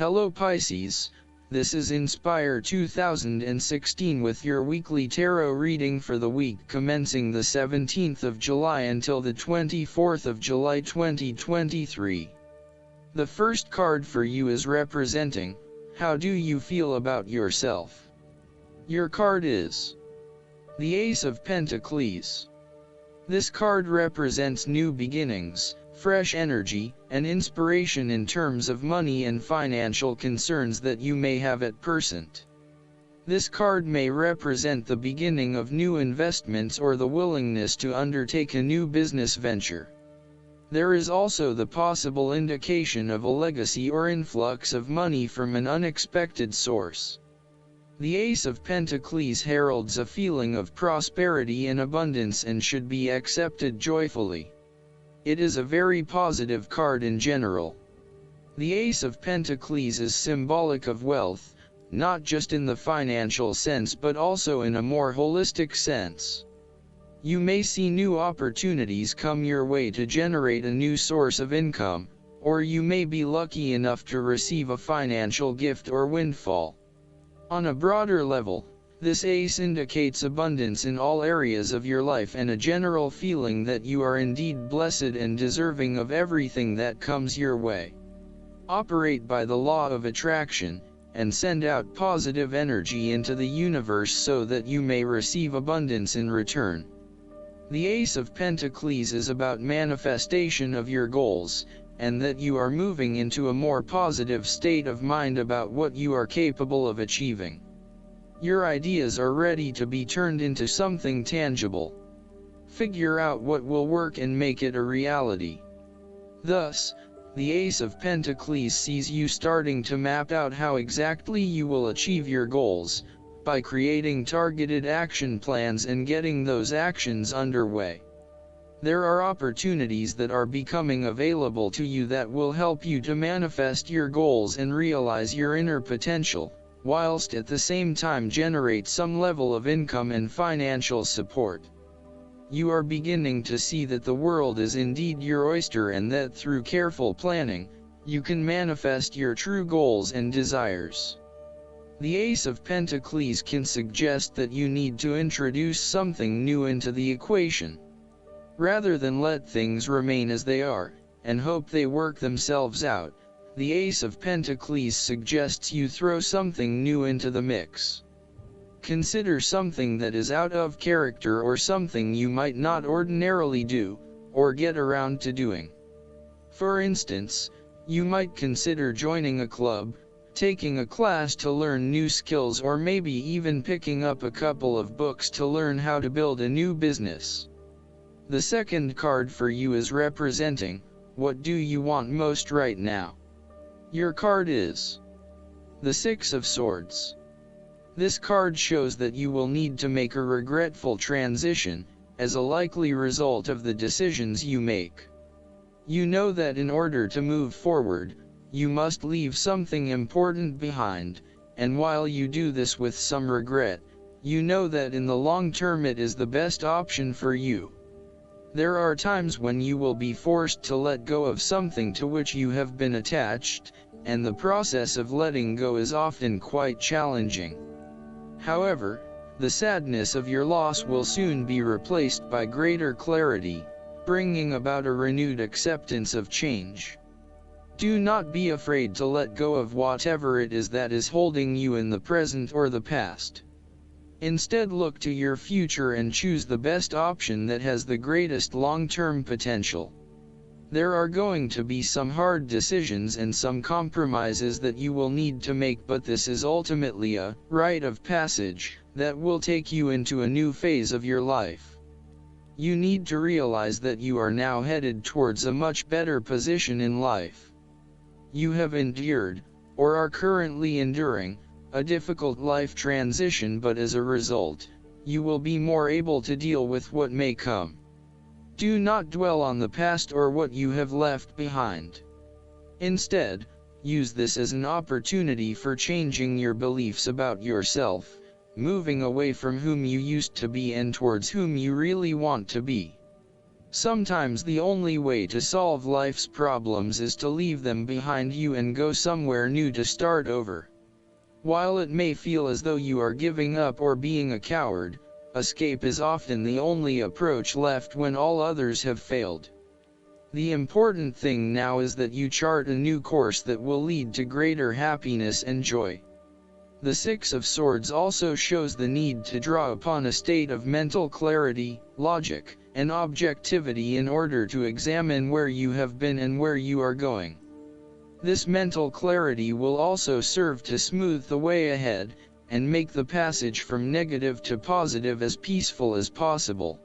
Hello Pisces, this is Inspire 2016 with your weekly tarot reading for the week commencing the 17th of July until the 24th of July 2023. The first card for you is representing, how do you feel about yourself? Your card is the Ace of Pentacles. This card represents new beginnings, fresh energy, and inspiration in terms of money and financial concerns that you may have at present. This card may represent the beginning of new investments or the willingness to undertake a new business venture. There is also the possible indication of a legacy or influx of money from an unexpected source. The Ace of Pentacles heralds a feeling of prosperity and abundance and should be accepted joyfully. It is a very positive card in general. The Ace of Pentacles is symbolic of wealth, not just in the financial sense but also in a more holistic sense. You may see new opportunities come your way to generate a new source of income, or you may be lucky enough to receive a financial gift or windfall. On a broader level, this ace indicates abundance in all areas of your life and a general feeling that you are indeed blessed and deserving of everything that comes your way. Operate by the law of attraction, and send out positive energy into the universe so that you may receive abundance in return. The Ace of Pentacles is about manifestation of your goals, and that you are moving into a more positive state of mind about what you are capable of achieving. Your ideas are ready to be turned into something tangible. Figure out what will work and make it a reality. Thus, the Ace of Pentacles sees you starting to map out how exactly you will achieve your goals, by creating targeted action plans and getting those actions underway. There are opportunities that are becoming available to you that will help you to manifest your goals and realize your inner potential, whilst at the same time generate some level of income and financial support. You are beginning to see that the world is indeed your oyster and that through careful planning, you can manifest your true goals and desires. The Ace of Pentacles can suggest that you need to introduce something new into the equation. Rather than let things remain as they are, and hope they work themselves out, the Ace of Pentacles suggests you throw something new into the mix. Consider something that is out of character or something you might not ordinarily do, or get around to doing. For instance, you might consider joining a club, taking a class to learn new skills, or maybe even picking up a couple of books to learn how to build a new business. The second card for you is representing, what do you want most right now? Your card is the Six of Swords. This card shows that you will need to make a regretful transition, as a likely result of the decisions you make. You know that in order to move forward, you must leave something important behind, and while you do this with some regret, you know that in the long term it is the best option for you. There are times when you will be forced to let go of something to which you have been attached, and the process of letting go is often quite challenging. However, the sadness of your loss will soon be replaced by greater clarity, bringing about a renewed acceptance of change. Do not be afraid to let go of whatever it is that is holding you in the present or the past. Instead, look to your future and choose the best option that has the greatest long-term potential. There are going to be some hard decisions and some compromises that you will need to make, but this is ultimately a rite of passage that will take you into a new phase of your life. You need to realize that you are now headed towards a much better position in life. You have endured, or are currently enduring, a difficult life transition, but as a result, you will be more able to deal with what may come. Do not dwell on the past or what you have left behind. Instead, use this as an opportunity for changing your beliefs about yourself, moving away from whom you used to be and towards whom you really want to be. Sometimes the only way to solve life's problems is to leave them behind you and go somewhere new to start over. While it may feel as though you are giving up or being a coward, escape is often the only approach left when all others have failed. The important thing now is that you chart a new course that will lead to greater happiness and joy. The Six of Swords also shows the need to draw upon a state of mental clarity, logic, and objectivity in order to examine where you have been and where you are going. This mental clarity will also serve to smooth the way ahead, and make the passage from negative to positive as peaceful as possible.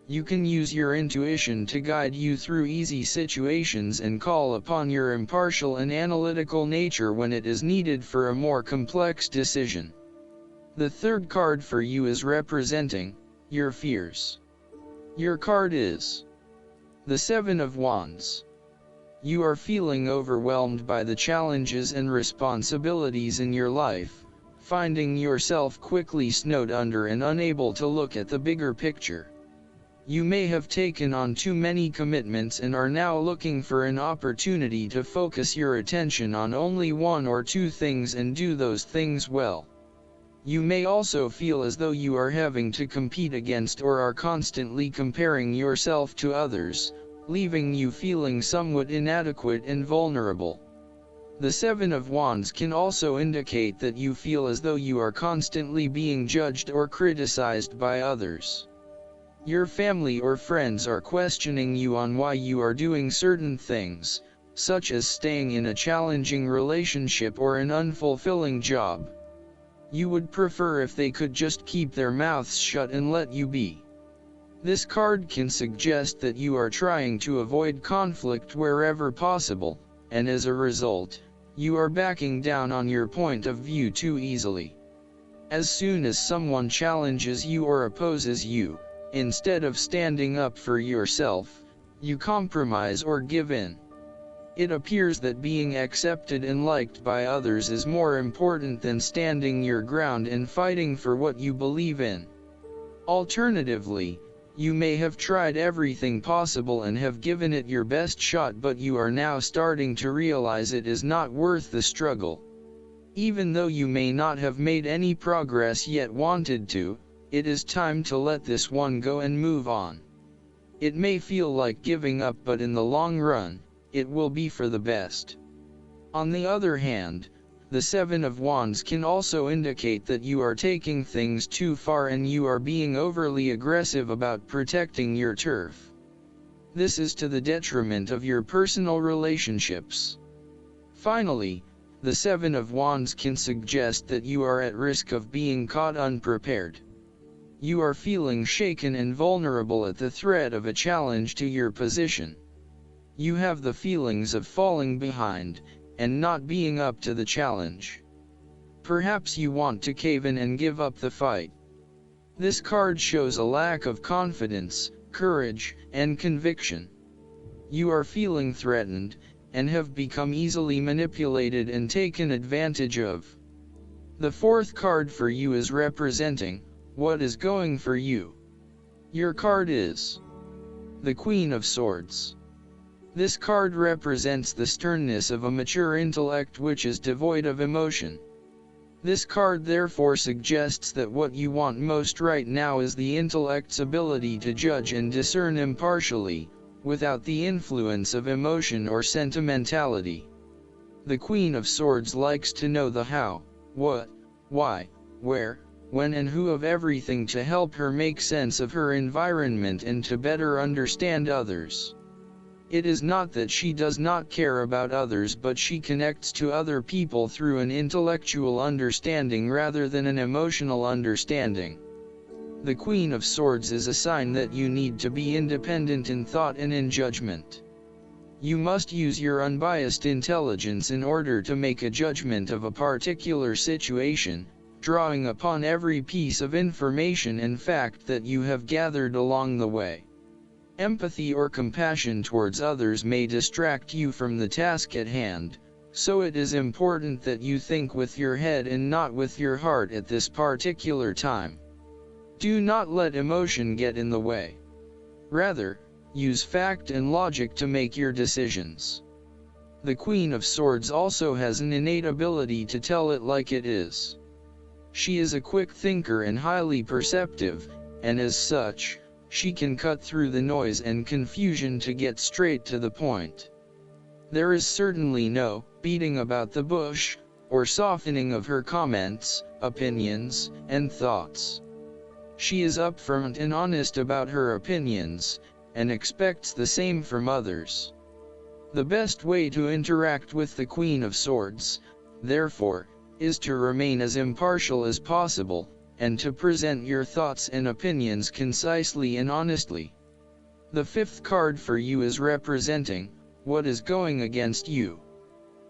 You can use your intuition to guide you through easy situations and call upon your impartial and analytical nature when it is needed for a more complex decision. The third card for you is representing your fears. Your card is the Seven of Wands. You are feeling overwhelmed by the challenges and responsibilities in your life, finding yourself quickly snowed under and unable to look at the bigger picture. You may have taken on too many commitments and are now looking for an opportunity to focus your attention on only one or two things and do those things well. You may also feel as though you are having to compete against or are constantly comparing yourself to others, leaving you feeling somewhat inadequate and vulnerable. The Seven of Wands can also indicate that you feel as though you are constantly being judged or criticized by others. Your family or friends are questioning you on why you are doing certain things, such as staying in a challenging relationship or an unfulfilling job. You would prefer if they could just keep their mouths shut and let you be. This card can suggest that you are trying to avoid conflict wherever possible, and as a result, you are backing down on your point of view too easily. As soon as someone challenges you or opposes you, instead of standing up for yourself, you compromise or give in. It appears that being accepted and liked by others is more important than standing your ground and fighting for what you believe in. Alternatively, you may have tried everything possible and have given it your best shot, but you are now starting to realize it is not worth the struggle. Even though you may not have made any progress yet wanted to, it is time to let this one go and move on. It may feel like giving up, but in the long run, it will be for the best. On the other hand, the Seven of Wands can also indicate that you are taking things too far and you are being overly aggressive about protecting your turf. This is to the detriment of your personal relationships. Finally, the Seven of Wands can suggest that you are at risk of being caught unprepared. You are feeling shaken and vulnerable at the threat of a challenge to your position. You have the feelings of falling behind, and not being up to the challenge. Perhaps you want to cave in and give up the fight. This card shows a lack of confidence, courage, and conviction. You are feeling threatened, and have become easily manipulated and taken advantage of. The fourth card for you is representing what is going for you. Your card is the Queen of Swords. This card represents the sternness of a mature intellect which is devoid of emotion. This card therefore suggests that what you want most right now is the intellect's ability to judge and discern impartially, without the influence of emotion or sentimentality. The Queen of Swords likes to know the how, what, why, where, when and who of everything to help her make sense of her environment and to better understand others. It is not that she does not care about others, but she connects to other people through an intellectual understanding rather than an emotional understanding. The Queen of Swords is a sign that you need to be independent in thought and in judgment. You must use your unbiased intelligence in order to make a judgment of a particular situation, drawing upon every piece of information and fact that you have gathered along the way. Empathy or compassion towards others may distract you from the task at hand, so it is important that you think with your head and not with your heart at this particular time. Do not let emotion get in the way. Rather, use fact and logic to make your decisions. The Queen of Swords also has an innate ability to tell it like it is. She is a quick thinker and highly perceptive, and as such, she can cut through the noise and confusion to get straight to the point. There is certainly no beating about the bush, or softening of her comments, opinions, and thoughts. She is upfront and honest about her opinions, and expects the same from others. The best way to interact with the Queen of Swords, therefore, is to remain as impartial as possible, and to present your thoughts and opinions concisely and honestly. The fifth card for you is representing what is going against you.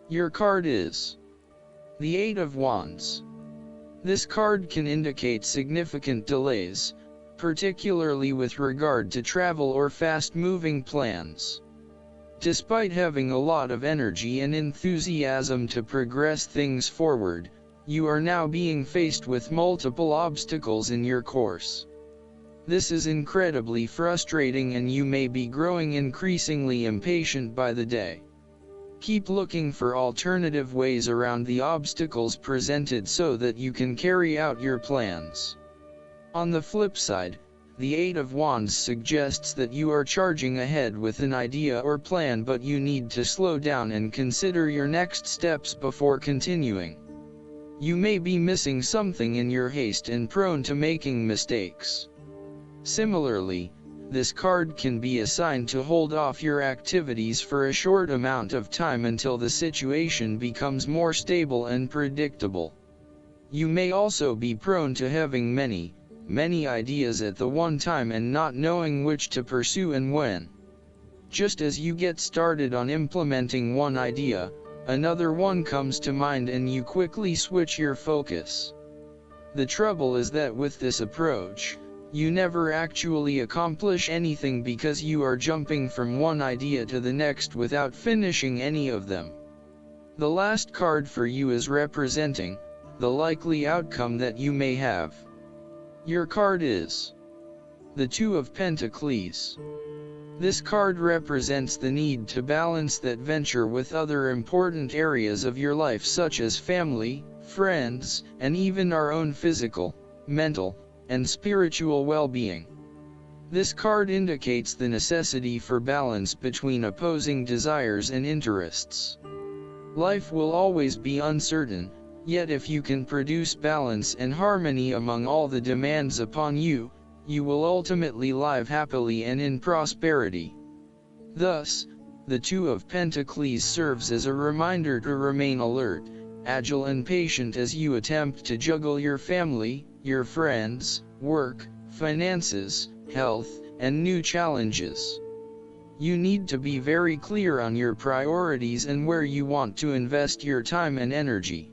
Your card is the Eight of Wands. This card can indicate significant delays, particularly with regard to travel or fast-moving plans. Despite having a lot of energy and enthusiasm to progress things forward, you are now being faced with multiple obstacles in your course. This is incredibly frustrating and you may be growing increasingly impatient by the day. Keep looking for alternative ways around the obstacles presented so that you can carry out your plans. On the flip side, the Eight of Wands suggests that you are charging ahead with an idea or plan, but you need to slow down and consider your next steps before continuing. You may be missing something in your haste and prone to making mistakes. Similarly, this card can be assigned to hold off your activities for a short amount of time until the situation becomes more stable and predictable. You may also be prone to having many ideas at the one time and not knowing which to pursue and when. Just as you get started on implementing one idea, another one comes to mind and you quickly switch your focus. The trouble is that with this approach, you never actually accomplish anything because you are jumping from one idea to the next without finishing any of them. The last card for you is representing the likely outcome that you may have. Your card is the Two of Pentacles. This card represents the need to balance that venture with other important areas of your life such as family, friends, and even our own physical, mental, and spiritual well-being. This card indicates the necessity for balance between opposing desires and interests. Life will always be uncertain, yet if you can produce balance and harmony among all the demands upon you, you will ultimately live happily and in prosperity. Thus, the Two of Pentacles serves as a reminder to remain alert, agile and patient as you attempt to juggle your family, your friends, work, finances, health, and new challenges. You need to be very clear on your priorities and where you want to invest your time and energy.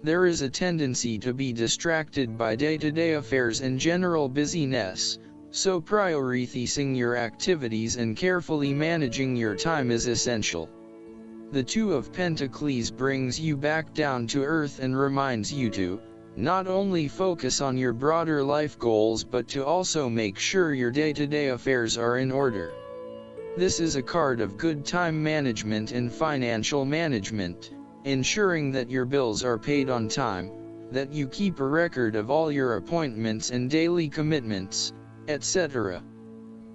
There is a tendency to be distracted by day-to-day affairs and general busyness, so prioritizing your activities and carefully managing your time is essential. The Two of Pentacles brings you back down to earth and reminds you to not only focus on your broader life goals but to also make sure your day-to-day affairs are in order. This is a card of good time management and financial management, ensuring that your bills are paid on time, that you keep a record of all your appointments and daily commitments, etc.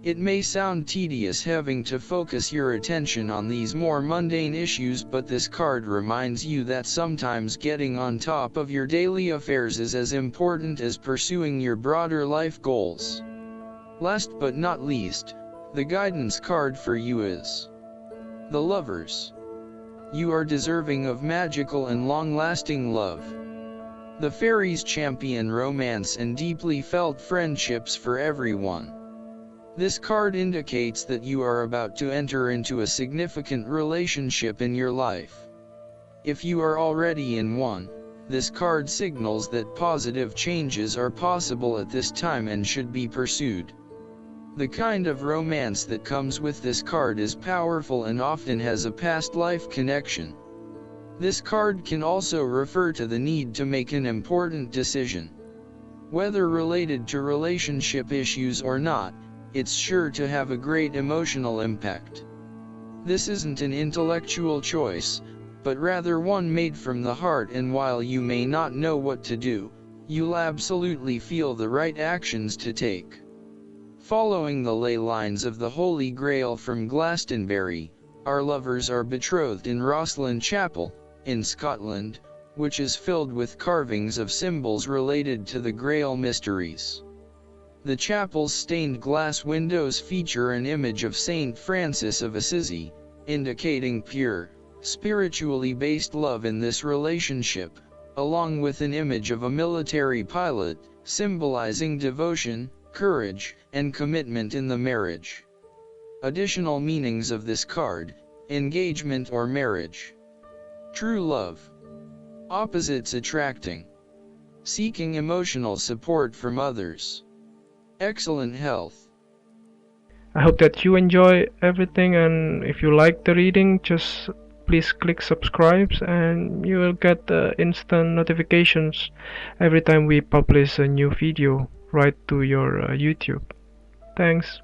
It may sound tedious having to focus your attention on these more mundane issues, but this card reminds you that sometimes getting on top of your daily affairs is as important as pursuing your broader life goals. Last but not least, the guidance card for you is the Lovers. You are deserving of magical and long-lasting love. The fairies champion romance and deeply felt friendships for everyone. This card indicates that you are about to enter into a significant relationship in your life. If you are already in one, this card signals that positive changes are possible at this time and should be pursued. The kind of romance that comes with this card is powerful and often has a past life connection. This card can also refer to the need to make an important decision. Whether related to relationship issues or not, it's sure to have a great emotional impact. This isn't an intellectual choice, but rather one made from the heart, and while you may not know what to do, you'll absolutely feel the right actions to take. Following the ley lines of the Holy Grail from Glastonbury, our lovers are betrothed in Rosslyn Chapel, in Scotland, which is filled with carvings of symbols related to the Grail mysteries. The chapel's stained glass windows feature an image of Saint Francis of Assisi, indicating pure, spiritually based love in this relationship, along with an image of a military pilot, symbolizing devotion, courage, and commitment in the marriage. Additional meanings of this card: engagement or marriage, true love, opposites attracting, seeking emotional support from others, excellent health. I hope that you enjoy everything, and if you like the reading, just please click subscribe and you will get instant notifications every time we publish a new video right to your YouTube. Thanks.